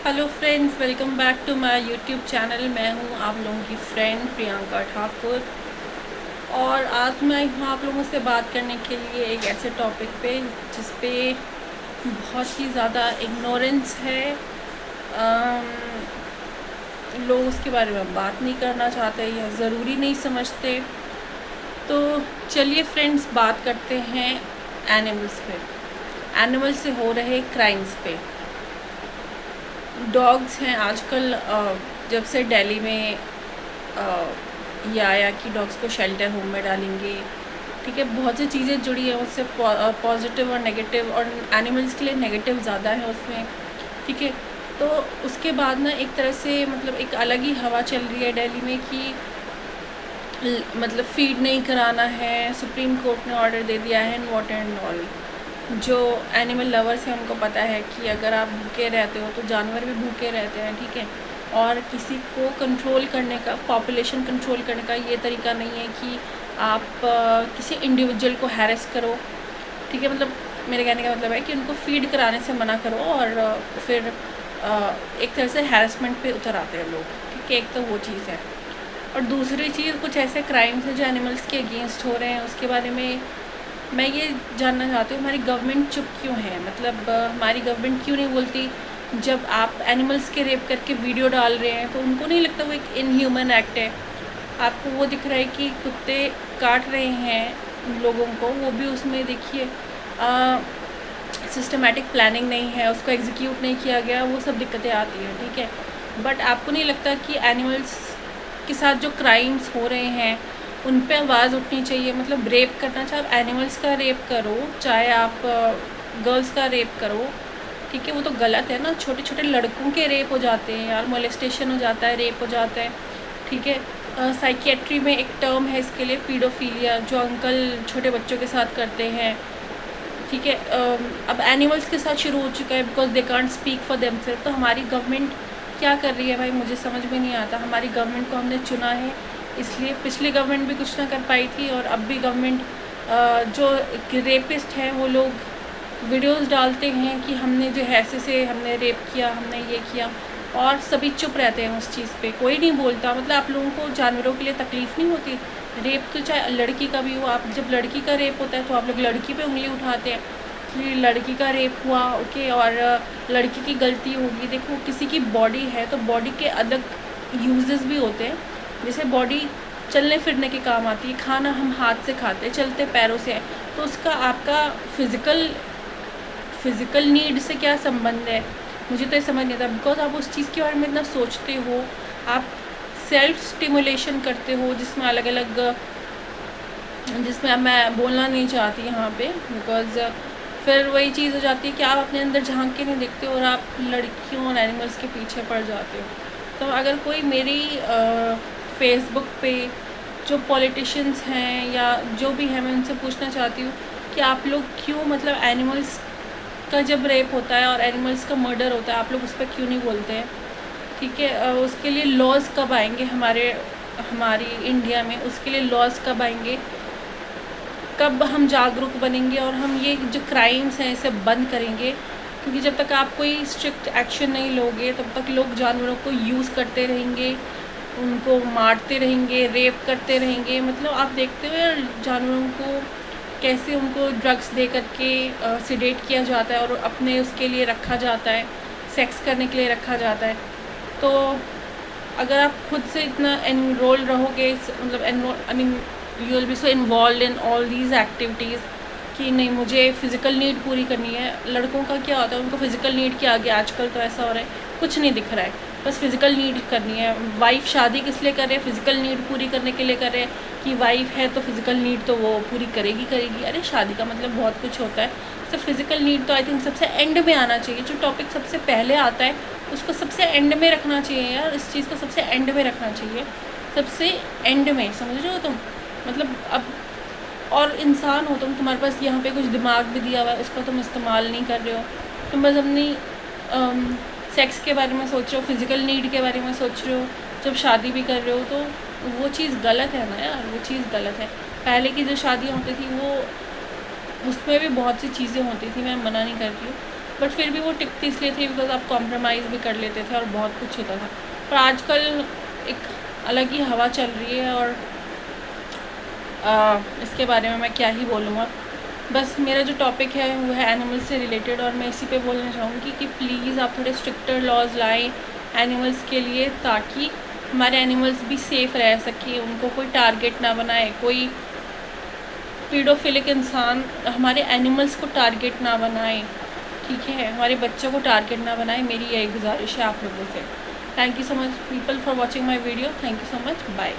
Hello friends, welcome back to my YouTube channel. मैं हूं आप लोगों की फ्रेंड प्रियंका ठाकुर और आज मैं हूं आप लोगों से बात करने के लिए एक ऐसे टॉपिक पे जिस पे बहुत ही ज़्यादा इग्नोरेंस है। लोग उसके बारे में बात नहीं करना चाहते या ज़रूरी नहीं समझते। तो चलिए फ्रेंड्स, बात करते हैं एनिमल्स पे, एनिमल से हो रहे क्राइम्स पे। डॉग्स हैं आजकल, जब से दिल्ली में ये आया कि डॉग्स को शेल्टर होम में डालेंगे, ठीक है, बहुत सी चीज़ें जुड़ी हैं उससे, पॉजिटिव और नेगेटिव, और एनिमल्स के लिए नेगेटिव ज़्यादा है उसमें, ठीक है। तो उसके बाद ना एक तरह से मतलब एक अलग ही हवा चल रही है दिल्ली में कि मतलब फीड नहीं कराना है। सुप्रीम कोर्ट ने ऑर्डर दे दिया है, एंड वाटर एंड ऑल। जो एनिमल लवर्स हैं उनको पता है कि अगर आप भूखे रहते हो तो जानवर भी भूखे रहते हैं, ठीक है। और किसी को कंट्रोल करने का, पॉपुलेशन कंट्रोल करने का ये तरीका नहीं है कि आप किसी इंडिविजुअल को हैरेस करो, ठीक है। मतलब मेरे कहने का मतलब है कि उनको फीड कराने से मना करो और फिर एक तरह से हैरेसमेंट पे उतर आते हैं लोग, ठीक है। एक तो वो चीज़ है, और दूसरी चीज़ कुछ ऐसे क्राइम्स हैं जो एनिमल्स के अगेंस्ट हो रहे हैं, उसके बारे में मैं ये जानना चाहती हूँ। हमारी गवर्नमेंट चुप क्यों है? मतलब हमारी गवर्नमेंट क्यों नहीं बोलती? जब आप एनिमल्स के रेप करके वीडियो डाल रहे हैं तो उनको नहीं लगता वो एक इनह्यूमन एक्ट है? आपको वो दिख रहा है कि कुत्ते काट रहे हैं लोगों को, वो भी उसमें देखिए सिस्टमेटिक प्लानिंग नहीं है, उसको एग्जीक्यूट नहीं किया गया, वो सब दिक्कतें आती हैं, ठीक है। बट आपको नहीं लगता कि एनिमल्स के साथ जो क्राइम्स हो रहे हैं उन पे आवाज़ उठनी चाहिए? मतलब रेप करना, चाहे आप एनिमल्स का रेप करो, चाहे आप गर्ल्स का रेप करो, ठीक है, वो तो गलत है ना। छोटे छोटे लड़कों के रेप हो जाते हैं यार, मोलेस्टेशन हो जाता है, रेप हो जाता है, ठीक है। साइकियाट्री में एक टर्म है इसके लिए, पीडोफीलिया, जो अंकल छोटे बच्चों के साथ करते हैं, ठीक है। अब एनिमल्स के साथ शुरू हो चुका है, because they can't speak for themself. तो हमारी गवर्नमेंट क्या कर रही है भाई, मुझे समझ में नहीं आता। हमारी गवर्नमेंट को हमने चुना है, इसलिए पिछली गवर्नमेंट भी कुछ ना कर पाई थी, और अब भी गवर्नमेंट जो रेपिस्ट हैं वो लोग वीडियोस डालते हैं कि हमने जो है ऐसे से हमने रेप किया, हमने ये किया, और सभी चुप रहते हैं उस चीज़ पे, कोई नहीं बोलता। मतलब आप लोगों को जानवरों के लिए तकलीफ़ नहीं होती? रेप तो चाहे लड़की का भी हो, आप जब लड़की का रेप होता है तो आप लोग लड़की पे उंगली उठाते हैं कि लड़की का रेप हुआ, ओके, और लड़की की गलती होगी। देखो, किसी की बॉडी है तो बॉडी के अलग यूजेस भी होते हैं, जैसे बॉडी चलने फिरने के काम आती है, खाना हम हाथ से खाते हैं, चलते पैरों से है, तो उसका आपका फिज़िकल नीड से क्या संबंध है? मुझे तो ये समझ नहीं आता, बिकॉज आप उस चीज़ के बारे में इतना सोचते हो, आप सेल्फ स्टिमुलेशन करते हो, जिसमें अलग अलग, जिसमें अब मैं बोलना नहीं चाहती यहाँ पे, बिकॉज फिर वही चीज़ हो जाती है कि आप अपने अंदर झांक के नहीं देखते और आप लड़कियों और एनिमल्स के पीछे पड़ जाते हो। तो अगर कोई मेरी फेसबुक पे जो पॉलिटिशियंस हैं या जो भी है, मैं उनसे पूछना चाहती हूँ कि आप लोग क्यों, मतलब एनिमल्स का जब रेप होता है और एनिमल्स का मर्डर होता है, आप लोग उस पर क्यों नहीं बोलते हैं? ठीक है, उसके लिए लॉज कब आएंगे हमारी इंडिया में? उसके लिए लॉज कब आएंगे? कब हम जागरूक बनेंगे और हम ये जो क्राइम्स हैं इसे बंद करेंगे? क्योंकि जब तक आप कोई स्ट्रिक्ट एक्शन नहीं लोगे तब तक लोग जानवरों को यूज़ करते रहेंगे, उनको मारते रहेंगे, रेप करते रहेंगे। मतलब आप देखते हो यार जानवरों को कैसे उनको ड्रग्स दे करके सिडेट किया जाता है और अपने उसके लिए रखा जाता है, सेक्स करने के लिए रखा जाता है। तो अगर आप खुद से इतना एनरोल रहोगे, मतलब I mean you will be so involve in all these activities कि नहीं, मुझे फ़िज़िकल नीड पूरी करनी है। लड़कों का क्या होता है, उनको फ़िज़िकल नीड के आगे आजकल तो ऐसा हो रहा है कुछ नहीं दिख रहा है, बस फ़िज़िकल नीड करनी है। वाइफ शादी किस लिए कर रहे हैं? फ़िज़िकल नीड पूरी करने के लिए कर रहे हैं कि वाइफ है तो फ़िज़िकल नीड तो वो पूरी करेगी करेगी। अरे शादी का मतलब बहुत कुछ होता है, सिर्फ फ़िज़िकल नीड तो आई थिंक सबसे एंड में आना चाहिए। जो टॉपिक सबसे पहले आता है उसको सबसे एंड में रखना चाहिए यार, इस चीज़ को सबसे एंड में रखना चाहिए, सबसे एंड में, समझ रहे हो तुम? मतलब अब और इंसान हो तुम, तुम्हारे पास यहाँ पे कुछ दिमाग भी दिया हुआ है, उसका तुम इस्तेमाल नहीं कर रहे हो। तुम बस अपनी सेक्स के बारे में सोच रहे हो, फिज़िकल नीड के बारे में सोच रहे हो, जब शादी भी कर रहे हो तो वो चीज़ गलत है ना यार, वो चीज़ गलत है। पहले की जो शादियाँ होती थी वो, उसमें भी बहुत सी चीज़ें होती थी, मैं मना नहीं करती हूँ, बट फिर भी वो टिकती इसलिए थी बिकॉज आप कॉम्प्रोमाइज़ भी कर लेते थे और बहुत कुछ होता था। पर आजकल एक अलग ही हवा चल रही है और इसके बारे में मैं क्या ही बोलूँगा। बस मेरा जो टॉपिक है वो है एनिमल्स से रिलेटेड, और मैं इसी पे बोलना चाहूँगी कि प्लीज़ आप थोड़े स्ट्रिक्टर लॉज लाएं एनिमल्स के लिए, ताकि हमारे एनिमल्स भी सेफ़ रह सकें, उनको कोई टारगेट ना बनाए, कोई पीडोफिलिक इंसान हमारे एनिमल्स को टारगेट ना बनाए, ठीक है, हमारे बच्चों को टारगेट ना बनाए। मेरी यही गुजारिश है आप लोगों से। Thank you so much people for watching my video. Thank you so much. Bye.